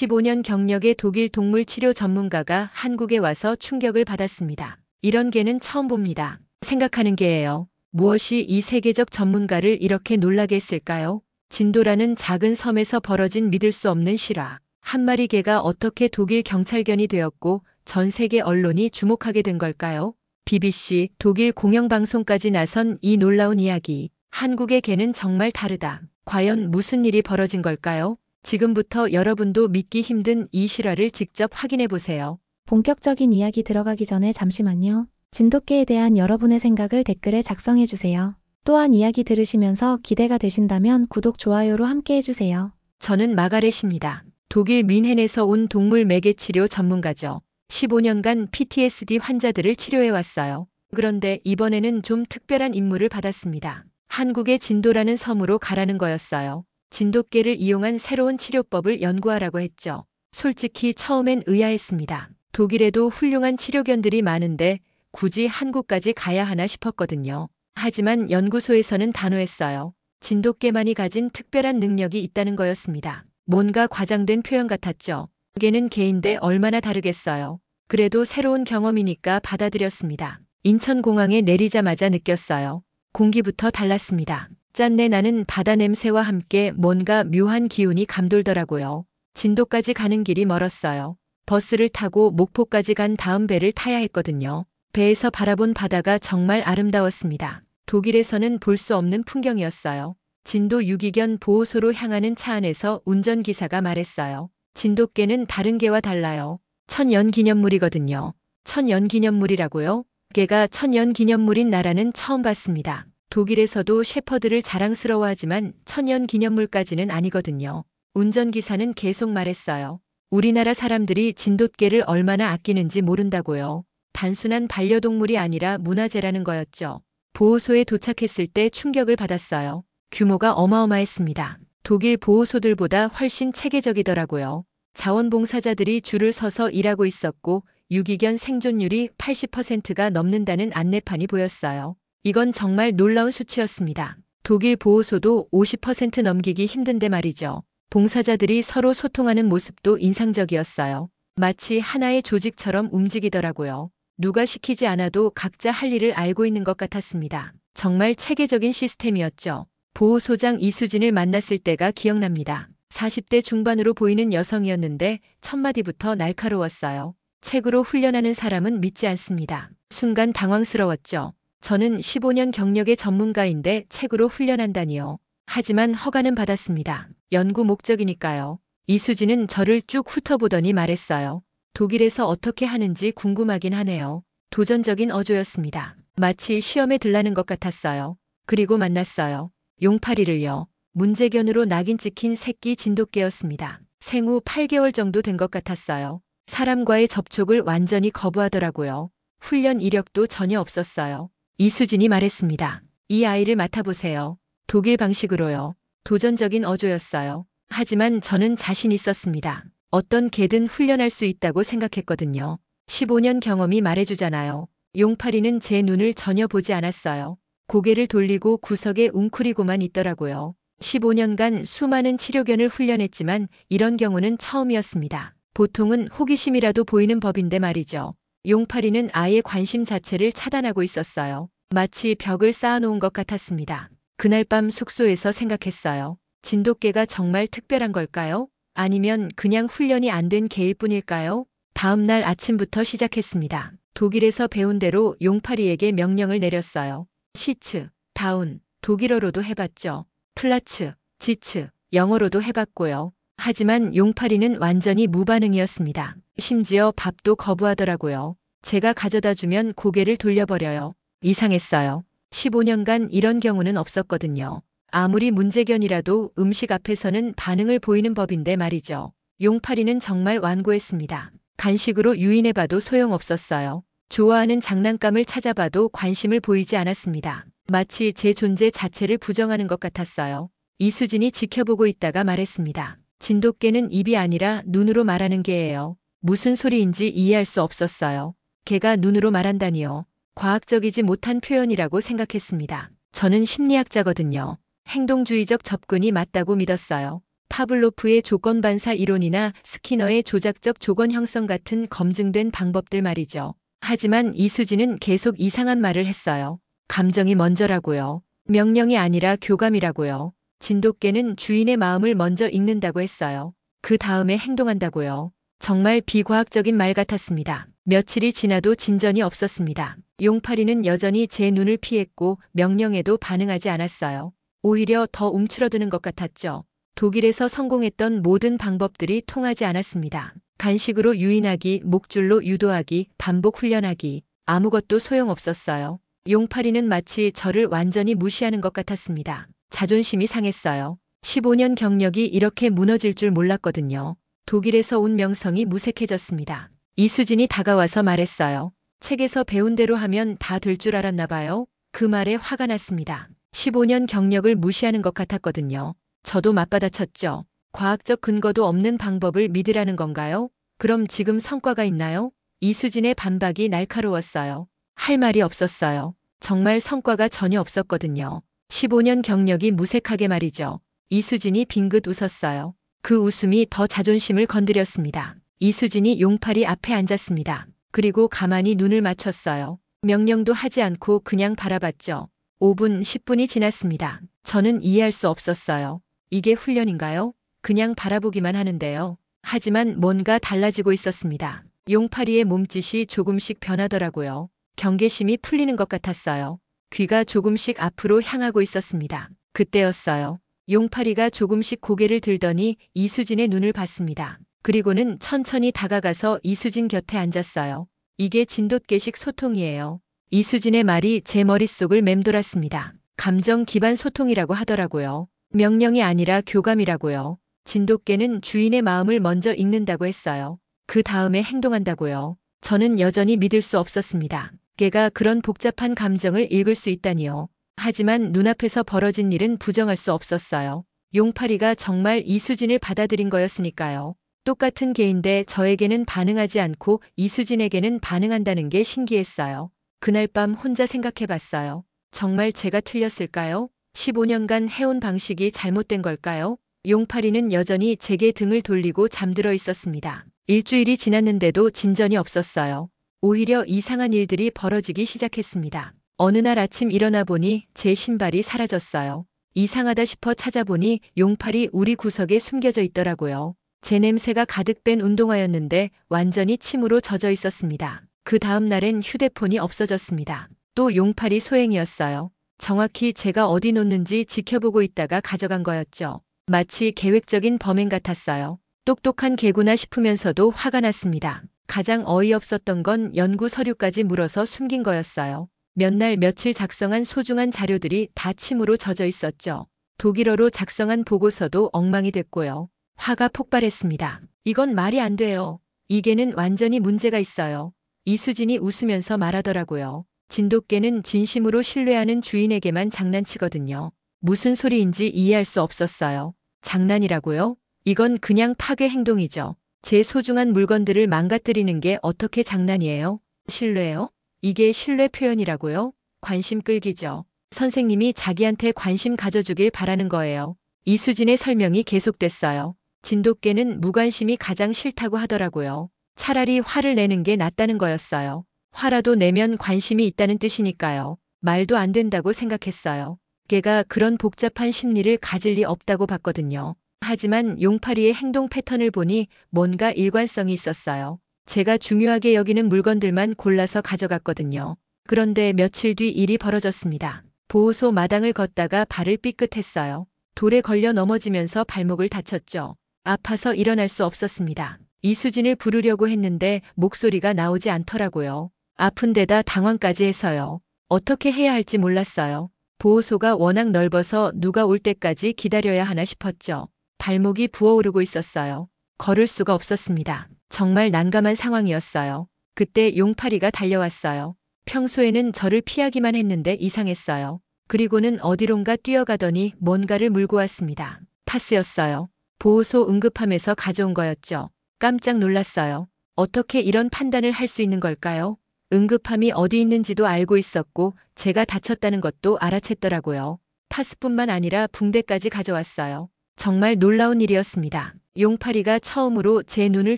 15년 경력의 독일 동물 치료 전문가가 한국에 와서 충격을 받았습니다. 이런 개는 처음 봅니다. 생각하는 게예요. 무엇이 이 세계적 전문가를 이렇게 놀라게 했을까요? 진도라는 작은 섬에서 벌어진 믿을 수 없는 실화. 한 마리 개가 어떻게 독일 경찰견이 되었고 전 세계 언론이 주목하게 된 걸까요? BBC, 독일 공영방송까지 나선 이 놀라운 이야기. 한국의 개는 정말 다르다. 과연 무슨 일이 벌어진 걸까요? 지금부터 여러분도 믿기 힘든 이 실화를 직접 확인해 보세요. 본격적인 이야기 들어가기 전에 잠시만요. 진돗개에 대한 여러분의 생각을 댓글에 작성해 주세요. 또한 이야기 들으시면서 기대가 되신다면 구독, 좋아요로 함께 해주세요. 저는 마가렛입니다. 독일 뮌헨에서 온 동물 매개 치료 전문가죠. 15년간 PTSD 환자들을 치료해 왔어요. 그런데 이번에는 좀 특별한 임무를 받았습니다. 한국의 진도라는 섬으로 가라는 거였어요. 진돗개를 이용한 새로운 치료법을 연구하라고 했죠. 솔직히 처음엔 의아했습니다. 독일에도 훌륭한 치료견들이 많은데 굳이 한국까지 가야 하나 싶었거든요. 하지만 연구소에서는 단호했어요. 진돗개만이 가진 특별한 능력이 있다는 거였습니다. 뭔가 과장된 표현 같았죠. 개는 개인데 얼마나 다르겠어요. 그래도 새로운 경험이니까 받아들였습니다. 인천공항에 내리자마자 느꼈어요. 공기부터 달랐습니다. 짠내 나는 바다 냄새와 함께 뭔가 묘한 기운이 감돌더라고요. 진도까지 가는 길이 멀었어요. 버스를 타고 목포까지 간 다음 배를 타야 했거든요. 배에서 바라본 바다가 정말 아름다웠습니다. 독일에서는 볼 수 없는 풍경이었어요. 진도 유기견 보호소로 향하는 차 안에서 운전기사가 말했어요. 진돗개는 다른 개와 달라요. 천연기념물이거든요. 천연기념물이라고요? 개가 천연기념물인 나라는 처음 봤습니다. 독일에서도 셰퍼드를 자랑스러워하지만 천연기념물까지는 아니거든요. 운전기사는 계속 말했어요. 우리나라 사람들이 진돗개를 얼마나 아끼는지 모른다고요. 단순한 반려동물이 아니라 문화재라는 거였죠. 보호소에 도착했을 때 충격을 받았어요. 규모가 어마어마했습니다. 독일 보호소들보다 훨씬 체계적이더라고요. 자원봉사자들이 줄을 서서 일하고 있었고 유기견 생존율이 80%가 넘는다는 안내판이 보였어요. 이건 정말 놀라운 수치였습니다. 독일 보호소도 50% 넘기기 힘든데 말이죠. 봉사자들이 서로 소통하는 모습도 인상적이었어요. 마치 하나의 조직처럼 움직이더라고요. 누가 시키지 않아도 각자 할 일을 알고 있는 것 같았습니다. 정말 체계적인 시스템이었죠. 보호소장 이수진을 만났을 때가 기억납니다. 40대 중반으로 보이는 여성이었는데 첫마디부터 날카로웠어요. 책으로 훈련하는 사람은 믿지 않습니다. 순간 당황스러웠죠. 저는 15년 경력의 전문가인데 책으로 훈련한다니요. 하지만 허가는 받았습니다. 연구 목적이니까요. 이수진은 저를 쭉 훑어보더니 말했어요. 독일에서 어떻게 하는지 궁금하긴 하네요. 도전적인 어조였습니다. 마치 시험에 들라는 것 같았어요. 그리고 만났어요. 용파리를요. 문제견으로 낙인 찍힌 새끼 진돗개였습니다. 생후 8개월 정도 된 것 같았어요. 사람과의 접촉을 완전히 거부하더라고요. 훈련 이력도 전혀 없었어요. 이수진이 말했습니다. 이 아이를 맡아보세요. 독일 방식으로요. 도전적인 어조였어요. 하지만 저는 자신 있었습니다. 어떤 개든 훈련할 수 있다고 생각했거든요. 15년 경험이 말해주잖아요. 용파리는 제 눈을 전혀 보지 않았어요. 고개를 돌리고 구석에 웅크리고만 있더라고요. 15년간 수많은 치료견을 훈련했지만 이런 경우는 처음이었습니다. 보통은 호기심이라도 보이는 법인데 말이죠. 용파리는 아예 관심 자체를 차단하고 있었어요. 마치 벽을 쌓아놓은 것 같았습니다. 그날 밤 숙소에서 생각했어요. 진돗개가 정말 특별한 걸까요? 아니면 그냥 훈련이 안 된 개일 뿐일까요? 다음 날 아침부터 시작했습니다. 독일에서 배운 대로 용파리에게 명령을 내렸어요. 시츠, 다운, 독일어로도 해봤죠. 플라츠, 지츠, 영어로도 해봤고요. 하지만 용파리는 완전히 무반응이었습니다. 심지어 밥도 거부하더라고요. 제가 가져다 주면 고개를 돌려버려요. 이상했어요. 15년간 이런 경우는 없었거든요. 아무리 문제견이라도 음식 앞에서는 반응을 보이는 법인데 말이죠. 용파리는 정말 완고했습니다. 간식으로 유인해봐도 소용없었어요. 좋아하는 장난감을 찾아봐도 관심을 보이지 않았습니다. 마치 제 존재 자체를 부정하는 것 같았어요. 이수진이 지켜보고 있다가 말했습니다. 진돗개는 입이 아니라 눈으로 말하는 개예요. 무슨 소리인지 이해할 수 없었어요. 개가 눈으로 말한다니요. 과학적이지 못한 표현이라고 생각했습니다. 저는 심리학자거든요. 행동주의적 접근이 맞다고 믿었어요. 파블로프의 조건 반사 이론이나 스키너의 조작적 조건 형성 같은 검증된 방법들 말이죠. 하지만 이수진은 계속 이상한 말을 했어요. 감정이 먼저라고요. 명령이 아니라 교감이라고요. 진돗개는 주인의 마음을 먼저 읽는다고 했어요. 그 다음에 행동한다고요. 정말 비과학적인 말 같았습니다. 며칠이 지나도 진전이 없었습니다. 용파리는 여전히 제 눈을 피했고 명령에도 반응하지 않았어요. 오히려 더 움츠러드는 것 같았죠. 독일에서 성공했던 모든 방법들이 통하지 않았습니다. 간식으로 유인하기, 목줄로 유도하기, 반복 훈련하기, 아무것도 소용없었어요. 용파리는 마치 저를 완전히 무시하는 것 같았습니다. 자존심이 상했어요. 15년 경력이 이렇게 무너질 줄 몰랐거든요. 독일에서 온 명성이 무색해졌습니다. 이수진이 다가와서 말했어요. 책에서 배운 대로 하면 다 될 줄 알았나 봐요. 그 말에 화가 났습니다. 15년 경력을 무시하는 것 같았거든요. 저도 맞받아쳤죠. 과학적 근거도 없는 방법을 믿으라는 건가요? 그럼 지금 성과가 있나요? 이수진의 반박이 날카로웠어요. 할 말이 없었어요. 정말 성과가 전혀 없었거든요. 15년 경력이 무색하게 말이죠. 이수진이 빙긋 웃었어요. 그 웃음이 더 자존심을 건드렸습니다. 이수진이 용파리 앞에 앉았습니다. 그리고 가만히 눈을 맞췄어요. 명령도 하지 않고 그냥 바라봤죠. 5분, 10분이 지났습니다. 저는 이해할 수 없었어요. 이게 훈련인가요? 그냥 바라보기만 하는데요. 하지만 뭔가 달라지고 있었습니다. 용파리의 몸짓이 조금씩 변하더라고요. 경계심이 풀리는 것 같았어요. 귀가 조금씩 앞으로 향하고 있었습니다. 그때였어요. 용파리가 조금씩 고개를 들더니 이수진의 눈을 봤습니다. 그리고는 천천히 다가가서 이수진 곁에 앉았어요. 이게 진돗개식 소통이에요. 이수진의 말이 제 머릿속을 맴돌았습니다. 감정 기반 소통이라고 하더라고요. 명령이 아니라 교감이라고요. 진돗개는 주인의 마음을 먼저 읽는다고 했어요. 그 다음에 행동한다고요. 저는 여전히 믿을 수 없었습니다. 개가 그런 복잡한 감정을 읽을 수 있다니요. 하지만 눈앞에서 벌어진 일은 부정할 수 없었어요. 용파리가 정말 이수진을 받아들인 거였으니까요. 똑같은 개인데 저에게는 반응하지 않고 이수진에게는 반응한다는 게 신기했어요. 그날 밤 혼자 생각해봤어요. 정말 제가 틀렸을까요? 15년간 해온 방식이 잘못된 걸까요? 용파리는 여전히 제게 등을 돌리고 잠들어 있었습니다. 일주일이 지났는데도 진전이 없었어요. 오히려 이상한 일들이 벌어지기 시작했습니다. 어느 날 아침 일어나 보니 제 신발이 사라졌어요. 이상하다 싶어 찾아보니 용팔이 우리 구석에 숨겨져 있더라고요. 제 냄새가 가득 뺀 운동화였는데 완전히 침으로 젖어 있었습니다. 그 다음 날엔 휴대폰이 없어졌습니다. 또 용팔이 소행이었어요. 정확히 제가 어디 놓는지 지켜보고 있다가 가져간 거였죠. 마치 계획적인 범행 같았어요. 똑똑한 개구나 싶으면서도 화가 났습니다. 가장 어이없었던 건 연구 서류까지 물어서 숨긴 거였어요. 몇 날 며칠 작성한 소중한 자료들이 다 침으로 젖어 있었죠. 독일어로 작성한 보고서도 엉망이 됐고요. 화가 폭발했습니다. 이건 말이 안 돼요. 이 개는 완전히 문제가 있어요. 이수진이 웃으면서 말하더라고요. 진돗개는 진심으로 신뢰하는 주인에게만 장난치거든요. 무슨 소리인지 이해할 수 없었어요. 장난이라고요? 이건 그냥 파괴 행동이죠. 제 소중한 물건들을 망가뜨리는 게 어떻게 장난이에요? 신뢰요? 이게 신뢰 표현이라고요? 관심 끌기죠. 선생님이 자기한테 관심 가져주길 바라는 거예요. 이수진의 설명이 계속됐어요. 진돗개는 무관심이 가장 싫다고 하더라고요. 차라리 화를 내는 게 낫다는 거였어요. 화라도 내면 관심이 있다는 뜻이니까요. 말도 안 된다고 생각했어요. 개가 그런 복잡한 심리를 가질 리 없다고 봤거든요. 하지만 용파리의 행동 패턴을 보니 뭔가 일관성이 있었어요. 제가 중요하게 여기는 물건들만 골라서 가져갔거든요. 그런데 며칠 뒤 일이 벌어졌습니다. 보호소 마당을 걷다가 발을 삐끗했어요. 돌에 걸려 넘어지면서 발목을 다쳤죠. 아파서 일어날 수 없었습니다. 이수진을 부르려고 했는데 목소리가 나오지 않더라고요. 아픈 데다 당황까지 해서요. 어떻게 해야 할지 몰랐어요. 보호소가 워낙 넓어서 누가 올 때까지 기다려야 하나 싶었죠. 발목이 부어오르고 있었어요. 걸을 수가 없었습니다. 정말 난감한 상황이었어요. 그때 용파리가 달려왔어요. 평소에는 저를 피하기만 했는데 이상했어요. 그리고는 어디론가 뛰어가더니 뭔가를 물고 왔습니다. 파스였어요. 보호소 응급함에서 가져온 거였죠. 깜짝 놀랐어요. 어떻게 이런 판단을 할 수 있는 걸까요? 응급함이 어디 있는지도 알고 있었고 제가 다쳤다는 것도 알아챘더라고요. 파스뿐만 아니라 붕대까지 가져왔어요. 정말 놀라운 일이었습니다. 용파리가 처음으로 제 눈을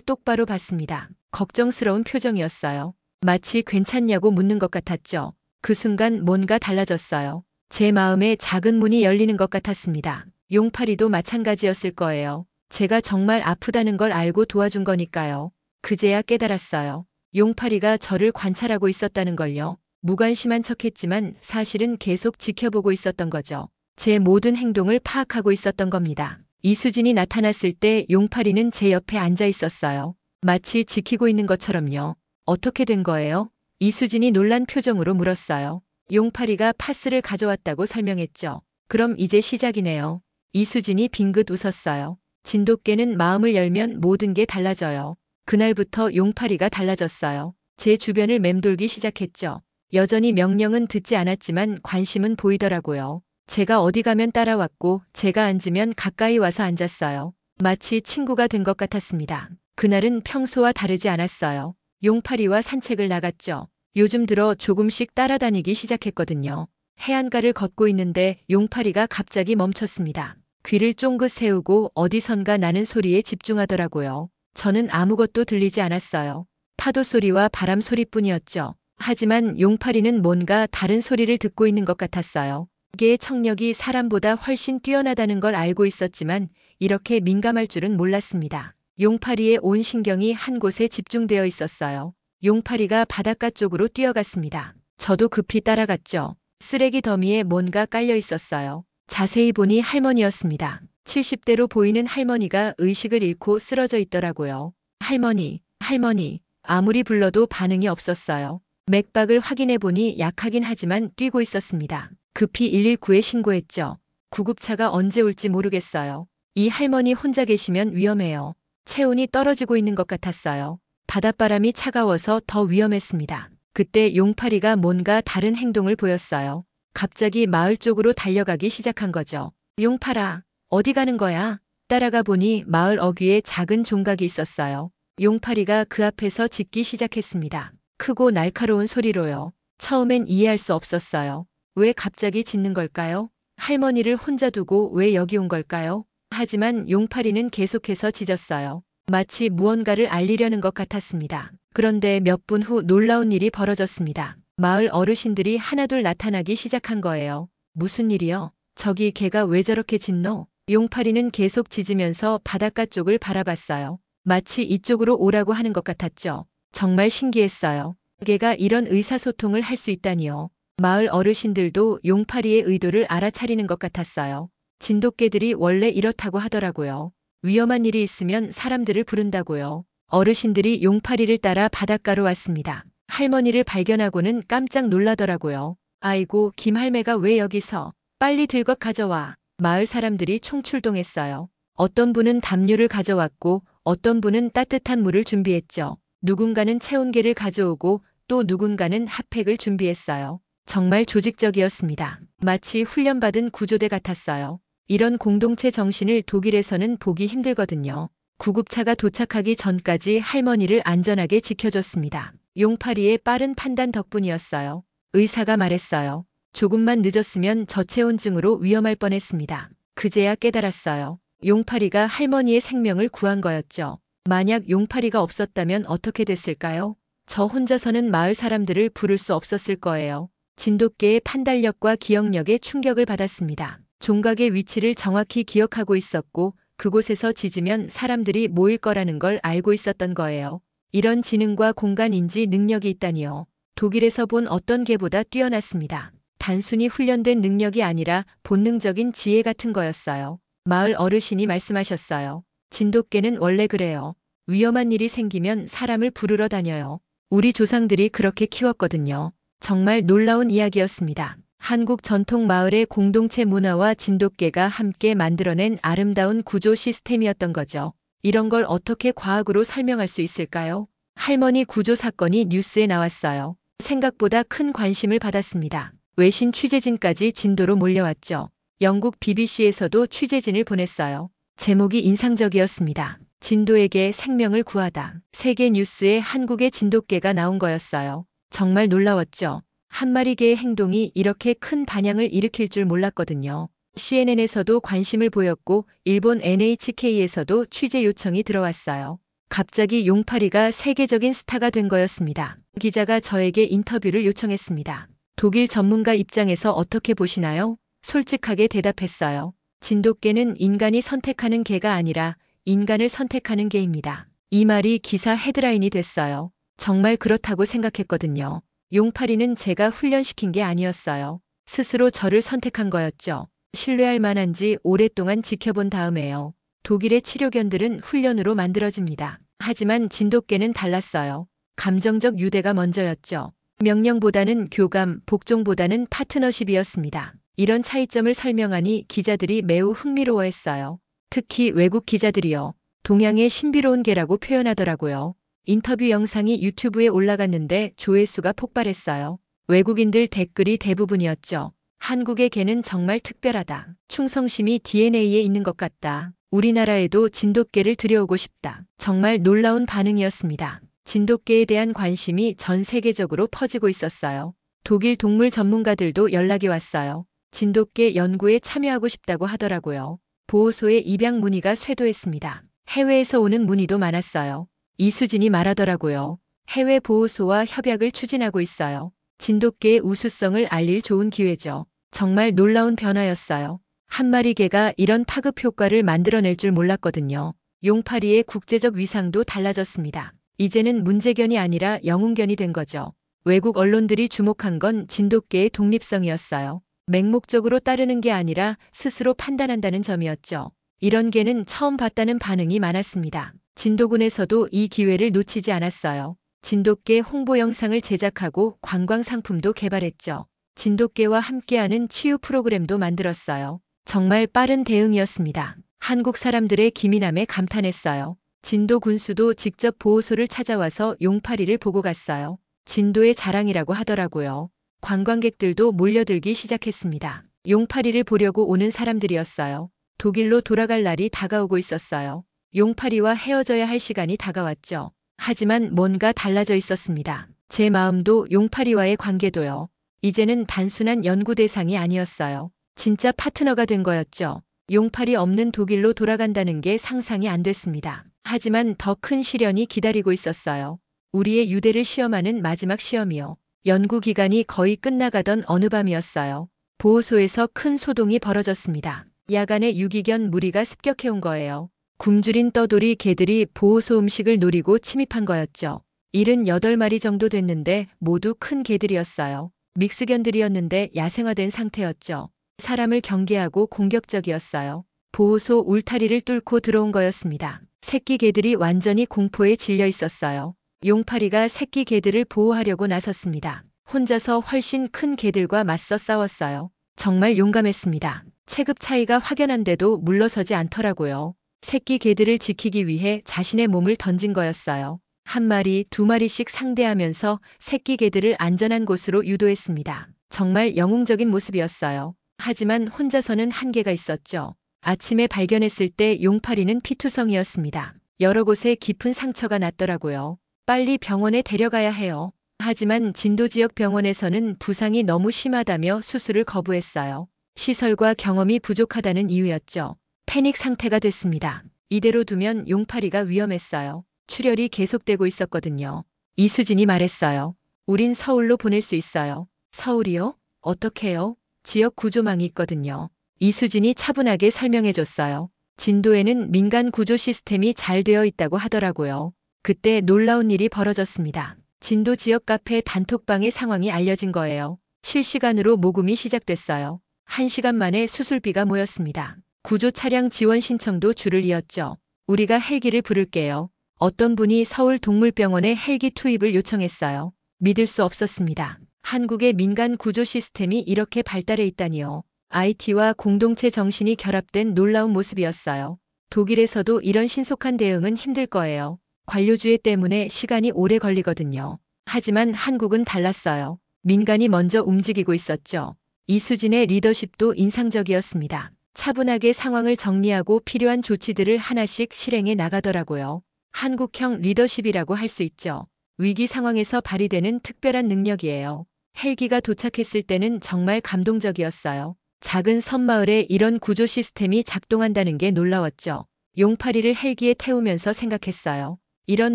똑바로 봤습니다. 걱정스러운 표정이었어요. 마치 괜찮냐고 묻는 것 같았죠. 그 순간 뭔가 달라졌어요. 제 마음에 작은 문이 열리는 것 같았습니다. 용파리도 마찬가지였을 거예요. 제가 정말 아프다는 걸 알고 도와준 거니까요. 그제야 깨달았어요. 용파리가 저를 관찰하고 있었다는 걸요. 무관심한 척했지만 사실은 계속 지켜보고 있었던 거죠. 제 모든 행동을 파악하고 있었던 겁니다. 이수진이 나타났을 때 용파리는 제 옆에 앉아 있었어요. 마치 지키고 있는 것처럼요. 어떻게 된 거예요? 이수진이 놀란 표정으로 물었어요. 용파리가 파스를 가져왔다고 설명했죠. 그럼 이제 시작이네요. 이수진이 빙긋 웃었어요. 진돗개는 마음을 열면 모든 게 달라져요. 그날부터 용파리가 달라졌어요. 제 주변을 맴돌기 시작했죠. 여전히 명령은 듣지 않았지만 관심은 보이더라고요. 제가 어디 가면 따라왔고 제가 앉으면 가까이 와서 앉았어요. 마치 친구가 된 것 같았습니다. 그날은 평소와 다르지 않았어요. 용파리와 산책을 나갔죠. 요즘 들어 조금씩 따라다니기 시작했거든요. 해안가를 걷고 있는데 용파리가 갑자기 멈췄습니다. 귀를 쫑긋 세우고 어디선가 나는 소리에 집중하더라고요. 저는 아무것도 들리지 않았어요. 파도 소리와 바람 소리뿐이었죠. 하지만 용파리는 뭔가 다른 소리를 듣고 있는 것 같았어요. 개의 청력이 사람보다 훨씬 뛰어나다는 걸 알고 있었지만 이렇게 민감할 줄은 몰랐습니다. 용파리의 온 신경이 한 곳에 집중되어 있었어요. 용파리가 바닷가 쪽으로 뛰어갔습니다. 저도 급히 따라갔죠. 쓰레기 더미에 뭔가 깔려 있었어요. 자세히 보니 할머니였습니다. 70대로 보이는 할머니가 의식을 잃고 쓰러져 있더라고요. 할머니, 할머니. 아무리 불러도 반응이 없었어요. 맥박을 확인해 보니 약하긴 하지만 뛰고 있었습니다. 급히 119에 신고했죠. 구급차가 언제 올지 모르겠어요. 이 할머니 혼자 계시면 위험해요. 체온이 떨어지고 있는 것 같았어요. 바닷바람이 차가워서 더 위험했습니다. 그때 용파리가 뭔가 다른 행동을 보였어요. 갑자기 마을 쪽으로 달려가기 시작한 거죠. 용파라, 어디 가는 거야? 따라가 보니 마을 어귀에 작은 종각이 있었어요. 용파리가 그 앞에서 짖기 시작했습니다. 크고 날카로운 소리로요. 처음엔 이해할 수 없었어요. 왜 갑자기 짖는 걸까요? 할머니를 혼자 두고 왜 여기 온 걸까요? 하지만 용파리는 계속해서 짖었어요. 마치 무언가를 알리려는 것 같았습니다. 그런데 몇 분 후 놀라운 일이 벌어졌습니다. 마을 어르신들이 하나둘 나타나기 시작한 거예요. 무슨 일이요? 저기 개가 왜 저렇게 짖노? 용파리는 계속 짖으면서 바닷가 쪽을 바라봤어요. 마치 이쪽으로 오라고 하는 것 같았죠. 정말 신기했어요. 개가 이런 의사소통을 할 수 있다니요. 마을 어르신들도 용파리의 의도를 알아차리는 것 같았어요. 진돗개들이 원래 이렇다고 하더라고요. 위험한 일이 있으면 사람들을 부른다고요. 어르신들이 용파리를 따라 바닷가로 왔습니다. 할머니를 발견하고는 깜짝 놀라더라고요. 아이고, 김할매가 왜 여기서? 빨리 들것 가져와. 마을 사람들이 총출동했어요. 어떤 분은 담요를 가져왔고 어떤 분은 따뜻한 물을 준비했죠. 누군가는 체온계를 가져오고 또 누군가는 핫팩을 준비했어요. 정말 조직적이었습니다. 마치 훈련받은 구조대 같았어요. 이런 공동체 정신을 독일에서는 보기 힘들거든요. 구급차가 도착하기 전까지 할머니를 안전하게 지켜줬습니다. 용파리의 빠른 판단 덕분이었어요. 의사가 말했어요. 조금만 늦었으면 저체온증으로 위험할 뻔했습니다. 그제야 깨달았어요. 용파리가 할머니의 생명을 구한 거였죠. 만약 용파리가 없었다면 어떻게 됐을까요? 저 혼자서는 마을 사람들을 부를 수 없었을 거예요. 진돗개의 판단력과 기억력에 충격을 받았습니다. 종각의 위치를 정확히 기억하고 있었고 그곳에서 짖으면 사람들이 모일 거라는 걸 알고 있었던 거예요. 이런 지능과 공간인지 능력이 있다니요. 독일에서 본 어떤 개보다 뛰어났습니다. 단순히 훈련된 능력이 아니라 본능적인 지혜 같은 거였어요. 마을 어르신이 말씀하셨어요. 진돗개는 원래 그래요. 위험한 일이 생기면 사람을 부르러 다녀요. 우리 조상들이 그렇게 키웠거든요. 정말 놀라운 이야기였습니다. 한국 전통 마을의 공동체 문화와 진돗개가 함께 만들어낸 아름다운 구조 시스템이었던 거죠. 이런 걸 어떻게 과학으로 설명할 수 있을까요? 할머니 구조 사건이 뉴스에 나왔어요. 생각보다 큰 관심을 받았습니다. 외신 취재진까지 진도로 몰려왔죠. 영국 BBC에서도 취재진을 보냈어요. 제목이 인상적이었습니다. 진도에게 생명을 구하다. 세계 뉴스에 한국의 진돗개가 나온 거였어요. 정말 놀라웠죠. 한 마리 개의 행동이 이렇게 큰 반향을 일으킬 줄 몰랐거든요. CNN에서도 관심을 보였고 일본 NHK에서도 취재 요청이 들어왔어요. 갑자기 용파리가 세계적인 스타가 된 거였습니다. 기자가 저에게 인터뷰를 요청했습니다. 독일 전문가 입장에서 어떻게 보시나요? 솔직하게 대답했어요. 진돗개는 인간이 선택하는 개가 아니라 인간을 선택하는 개입니다. 이 말이 기사 헤드라인이 됐어요. 정말 그렇다고 생각했거든요. 용파리는 제가 훈련시킨 게 아니었어요. 스스로 저를 선택한 거였죠. 신뢰할 만한지 오랫동안 지켜본 다음에요. 독일의 치료견들은 훈련으로 만들어집니다. 하지만 진돗개는 달랐어요. 감정적 유대가 먼저였죠. 명령보다는 교감, 복종보다는 파트너십이었습니다. 이런 차이점을 설명하니 기자들이 매우 흥미로워했어요. 특히 외국 기자들이요. 동양의 신비로운 개라고 표현하더라고요. 인터뷰 영상이 유튜브에 올라갔는데 조회수가 폭발했어요. 외국인들 댓글이 대부분이었죠. 한국의 개는 정말 특별하다. 충성심이 DNA에 있는 것 같다. 우리나라에도 진돗개를 들여오고 싶다. 정말 놀라운 반응이었습니다. 진돗개에 대한 관심이 전 세계적으로 퍼지고 있었어요. 독일 동물 전문가들도 연락이 왔어요. 진돗개 연구에 참여하고 싶다고 하더라고요. 보호소에 입양 문의가 쇄도했습니다. 해외에서 오는 문의도 많았어요. 이수진이 말하더라고요. 해외 보호소와 협약을 추진하고 있어요. 진돗개의 우수성을 알릴 좋은 기회죠. 정말 놀라운 변화였어요. 한 마리 개가 이런 파급 효과를 만들어낼 줄 몰랐거든요. 용파리의 국제적 위상도 달라졌습니다. 이제는 문제견이 아니라 영웅견이 된 거죠. 외국 언론들이 주목한 건 진돗개의 독립성이었어요. 맹목적으로 따르는 게 아니라 스스로 판단한다는 점이었죠. 이런 개는 처음 봤다는 반응이 많았습니다. 진도군에서도 이 기회를 놓치지 않았어요. 진돗개 홍보 영상을 제작하고 관광 상품도 개발했죠. 진돗개와 함께하는 치유 프로그램도 만들었어요. 정말 빠른 대응이었습니다. 한국 사람들의 기민함에 감탄했어요. 진도 군수도 직접 보호소를 찾아와서 용파리를 보고 갔어요. 진도의 자랑이라고 하더라고요. 관광객들도 몰려들기 시작했습니다. 용파리를 보려고 오는 사람들이었어요. 독일로 돌아갈 날이 다가오고 있었어요. 용파리와 헤어져야 할 시간이 다가왔죠. 하지만 뭔가 달라져 있었습니다. 제 마음도 용파리와의 관계도요. 이제는 단순한 연구 대상이 아니었어요. 진짜 파트너가 된 거였죠. 용팔이 없는 독일로 돌아간다는 게 상상이 안 됐습니다. 하지만 더 큰 시련이 기다리고 있었어요. 우리의 유대를 시험하는 마지막 시험이요. 연구 기간이 거의 끝나가던 어느 밤이었어요. 보호소에서 큰 소동이 벌어졌습니다. 야간에 유기견 무리가 습격해온 거예요. 굶주린 떠돌이 개들이 보호소 음식을 노리고 침입한 거였죠. 78마리 정도 됐는데 모두 큰 개들이었어요. 믹스견들이었는데 야생화된 상태였죠. 사람을 경계하고 공격적이었어요. 보호소 울타리를 뚫고 들어온 거였습니다. 새끼 개들이 완전히 공포에 질려 있었어요. 용파리가 새끼 개들을 보호하려고 나섰습니다. 혼자서 훨씬 큰 개들과 맞서 싸웠어요. 정말 용감했습니다. 체급 차이가 확연한데도 물러서지 않더라고요. 새끼 개들을 지키기 위해 자신의 몸을 던진 거였어요. 한 마리, 두 마리씩 상대하면서 새끼 개들을 안전한 곳으로 유도했습니다. 정말 영웅적인 모습이었어요. 하지만 혼자서는 한계가 있었죠. 아침에 발견했을 때 용파리는 피투성이었습니다. 여러 곳에 깊은 상처가 났더라고요. 빨리 병원에 데려가야 해요. 하지만 진도 지역 병원에서는 부상이 너무 심하다며 수술을 거부했어요. 시설과 경험이 부족하다는 이유였죠. 패닉 상태가 됐습니다. 이대로 두면 용파리가 위험했어요. 출혈이 계속되고 있었거든요. 이수진이 말했어요. 우린 서울로 보낼 수 있어요. 서울이요? 어떻게요? 지역 구조망이 있거든요. 이수진이 차분하게 설명해줬어요. 진도에는 민간 구조 시스템이 잘 되어 있다고 하더라고요. 그때 놀라운 일이 벌어졌습니다. 진도 지역 카페 단톡방의 상황이 알려진 거예요. 실시간으로 모금이 시작됐어요. 1시간 만에 수술비가 모였습니다. 구조 차량 지원 신청도 줄을 이었죠. 우리가 헬기를 부를게요. 어떤 분이 서울 동물병원에 헬기 투입을 요청했어요. 믿을 수 없었습니다. 한국의 민간 구조 시스템이 이렇게 발달해 있다니요. IT와 공동체 정신이 결합된 놀라운 모습이었어요. 독일에서도 이런 신속한 대응은 힘들 거예요. 관료주의 때문에 시간이 오래 걸리거든요. 하지만 한국은 달랐어요. 민간이 먼저 움직이고 있었죠. 이수진의 리더십도 인상적이었습니다. 차분하게 상황을 정리하고 필요한 조치들을 하나씩 실행해 나가더라고요. 한국형 리더십이라고 할 수 있죠. 위기 상황에서 발휘되는 특별한 능력이에요. 헬기가 도착했을 때는 정말 감동적이었어요. 작은 섬마을에 이런 구조 시스템이 작동한다는 게 놀라웠죠. 용파리를 헬기에 태우면서 생각했어요. 이런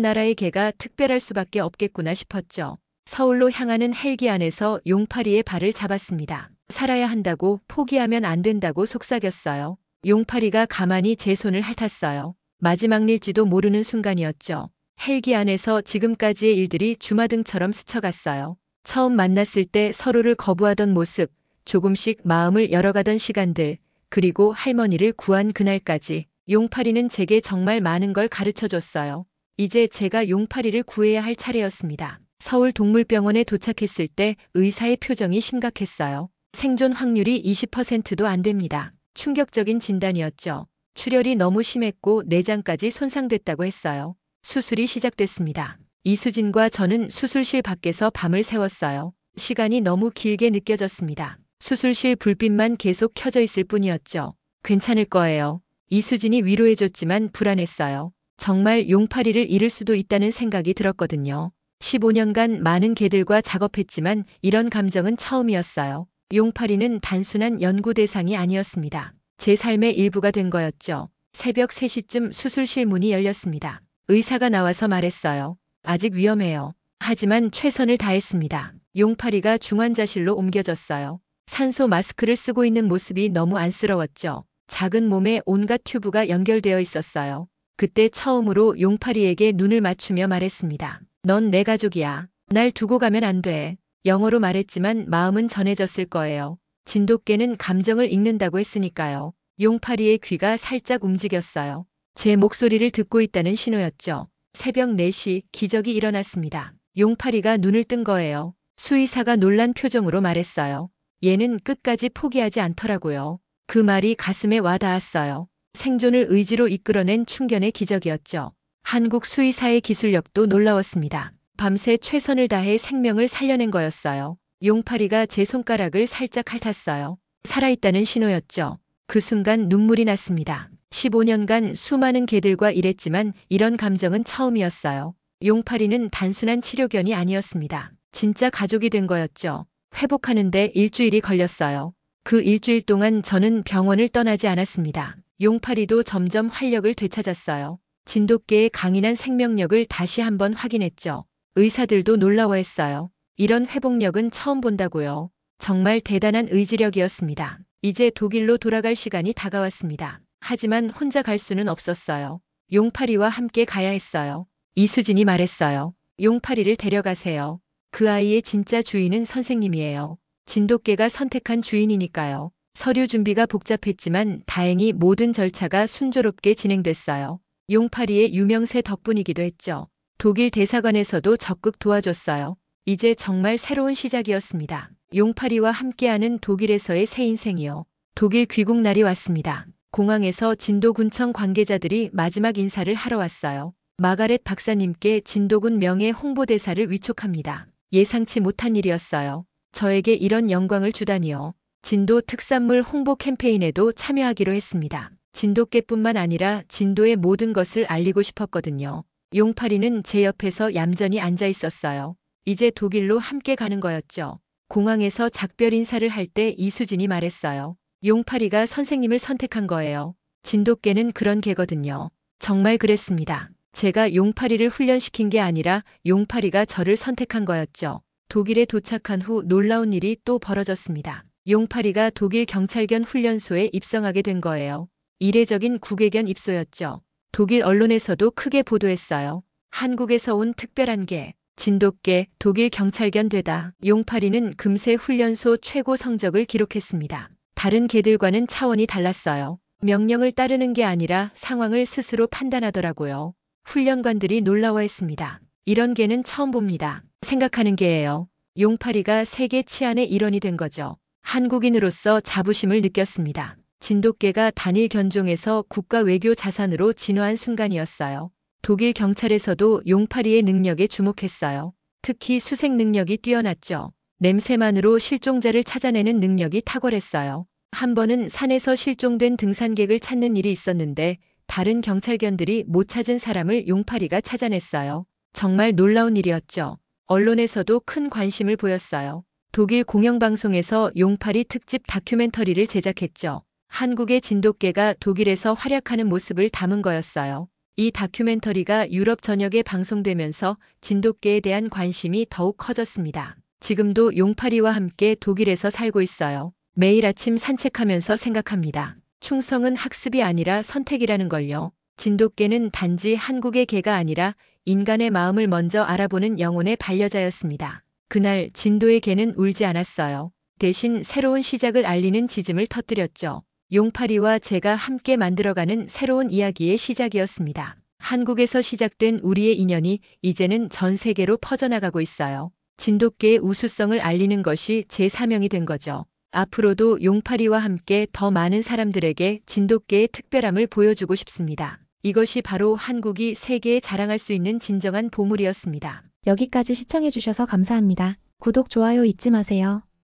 나라의 개가 특별할 수밖에 없겠구나 싶었죠. 서울로 향하는 헬기 안에서 용파리의 발을 잡았습니다. 살아야 한다고, 포기하면 안 된다고 속삭였어요. 용파리가 가만히 제 손을 핥았어요. 마지막일지도 모르는 순간이었죠. 헬기 안에서 지금까지의 일들이 주마등처럼 스쳐갔어요. 처음 만났을 때 서로를 거부하던 모습, 조금씩 마음을 열어가던 시간들, 그리고 할머니를 구한 그날까지 용파리는 제게 정말 많은 걸 가르쳐줬어요. 이제 제가 용파리를 구해야 할 차례였습니다. 서울 동물병원에 도착했을 때 의사의 표정이 심각했어요. 생존 확률이 20%도 안 됩니다. 충격적인 진단이었죠. 출혈이 너무 심했고 내장까지 손상됐다고 했어요. 수술이 시작됐습니다. 이수진과 저는 수술실 밖에서 밤을 새웠어요. 시간이 너무 길게 느껴졌습니다. 수술실 불빛만 계속 켜져 있을 뿐이었죠. 괜찮을 거예요. 이수진이 위로해줬지만 불안했어요. 정말 용파리를 잃을 수도 있다는 생각이 들었거든요. 15년간 많은 개들과 작업했지만 이런 감정은 처음이었어요. 용파리는 단순한 연구 대상이 아니었습니다. 제 삶의 일부가 된 거였죠. 새벽 3시쯤 수술실 문이 열렸습니다. 의사가 나와서 말했어요. 아직 위험해요. 하지만 최선을 다했습니다. 용파리가 중환자실로 옮겨졌어요. 산소 마스크를 쓰고 있는 모습이 너무 안쓰러웠죠. 작은 몸에 온갖 튜브가 연결되어 있었어요. 그때 처음으로 용파리에게 눈을 맞추며 말했습니다. 넌 내 가족이야. 날 두고 가면 안 돼. 영어로 말했지만 마음은 전해졌을 거예요. 진돗개는 감정을 읽는다고 했으니까요. 용파리의 귀가 살짝 움직였어요. 제 목소리를 듣고 있다는 신호였죠. 새벽 4시 기적이 일어났습니다. 용파리가 눈을 뜬 거예요. 수의사가 놀란 표정으로 말했어요. 얘는 끝까지 포기하지 않더라고요. 그 말이 가슴에 와닿았어요. 생존을 의지로 이끌어낸 충견의 기적이었죠. 한국 수의사의 기술력도 놀라웠습니다. 밤새 최선을 다해 생명을 살려낸 거였어요. 용파리가 제 손가락을 살짝 핥았어요. 살아있다는 신호였죠. 그 순간 눈물이 났습니다. 15년간 수많은 개들과 일했지만 이런 감정은 처음이었어요. 용파리는 단순한 치료견이 아니었습니다. 진짜 가족이 된 거였죠. 회복하는데 일주일이 걸렸어요. 그 일주일 동안 저는 병원을 떠나지 않았습니다. 용파리도 점점 활력을 되찾았어요. 진돗개의 강인한 생명력을 다시 한번 확인했죠. 의사들도 놀라워했어요. 이런 회복력은 처음 본다고요. 정말 대단한 의지력이었습니다. 이제 독일로 돌아갈 시간이 다가왔습니다. 하지만 혼자 갈 수는 없었어요. 용파리와 함께 가야 했어요. 이수진이 말했어요. 용파리를 데려가세요. 그 아이의 진짜 주인은 선생님이에요. 진돗개가 선택한 주인이니까요. 서류 준비가 복잡했지만 다행히 모든 절차가 순조롭게 진행됐어요. 용파리의 유명세 덕분이기도 했죠. 독일 대사관에서도 적극 도와줬어요. 이제 정말 새로운 시작이었습니다. 용파리와 함께하는 독일에서의 새 인생이요. 독일 귀국 날이 왔습니다. 공항에서 진도군청 관계자들이 마지막 인사를 하러 왔어요. 마가렛 박사님께 진도군 명예 홍보대사를 위촉합니다. 예상치 못한 일이었어요. 저에게 이런 영광을 주다니요. 진도 특산물 홍보 캠페인에도 참여하기로 했습니다. 진돗개뿐만 아니라 진도의 모든 것을 알리고 싶었거든요. 용파리는 제 옆에서 얌전히 앉아 있었어요. 이제 독일로 함께 가는 거였죠. 공항에서 작별 인사를 할 때 이수진이 말했어요. 용파리가 선생님을 선택한 거예요. 진돗개는 그런 개거든요. 정말 그랬습니다. 제가 용파리를 훈련시킨 게 아니라 용파리가 저를 선택한 거였죠. 독일에 도착한 후 놀라운 일이 또 벌어졌습니다. 용파리가 독일 경찰견 훈련소에 입성하게 된 거예요. 이례적인 국외견 입소였죠. 독일 언론에서도 크게 보도했어요. 한국에서 온 특별한 개, 진돗개, 독일 경찰견 되다. 용파리는 금세 훈련소 최고 성적을 기록했습니다. 다른 개들과는 차원이 달랐어요. 명령을 따르는 게 아니라 상황을 스스로 판단하더라고요. 훈련관들이 놀라워했습니다. 이런 개는 처음 봅니다. 생각하는 개예요. 용파리가 세계 치안의 일원이 된 거죠. 한국인으로서 자부심을 느꼈습니다. 진돗개가 단일 견종에서 국가 외교 자산으로 진화한 순간이었어요. 독일 경찰에서도 용파리의 능력에 주목했어요. 특히 수색 능력이 뛰어났죠. 냄새만으로 실종자를 찾아내는 능력이 탁월했어요. 한 번은 산에서 실종된 등산객을 찾는 일이 있었는데 다른 경찰견들이 못 찾은 사람을 용파리가 찾아냈어요. 정말 놀라운 일이었죠. 언론에서도 큰 관심을 보였어요. 독일 공영방송에서 용팔이 특집 다큐멘터리를 제작했죠. 한국의 진돗개가 독일에서 활약하는 모습을 담은 거였어요. 이 다큐멘터리가 유럽 전역에 방송되면서 진돗개에 대한 관심이 더욱 커졌습니다. 지금도 용팔이와 함께 독일에서 살고 있어요. 매일 아침 산책하면서 생각합니다. 충성은 학습이 아니라 선택이라는 걸요. 진돗개는 단지 한국의 개가 아니라 인간의 마음을 먼저 알아보는 영혼의 반려자였습니다. 그날 진도의 개는 울지 않았어요. 대신 새로운 시작을 알리는 짖음을 터뜨렸죠. 용팔이와 제가 함께 만들어가는 새로운 이야기의 시작이었습니다. 한국에서 시작된 우리의 인연이 이제는 전 세계로 퍼져나가고 있어요. 진돗개의 우수성을 알리는 것이 제 사명이 된 거죠. 앞으로도 용팔이와 함께 더 많은 사람들에게 진돗개의 특별함을 보여주고 싶습니다. 이것이 바로 한국이 세계에 자랑할 수 있는 진정한 보물이었습니다. 여기까지 시청해주셔서 감사합니다. 구독, 좋아요 잊지 마세요.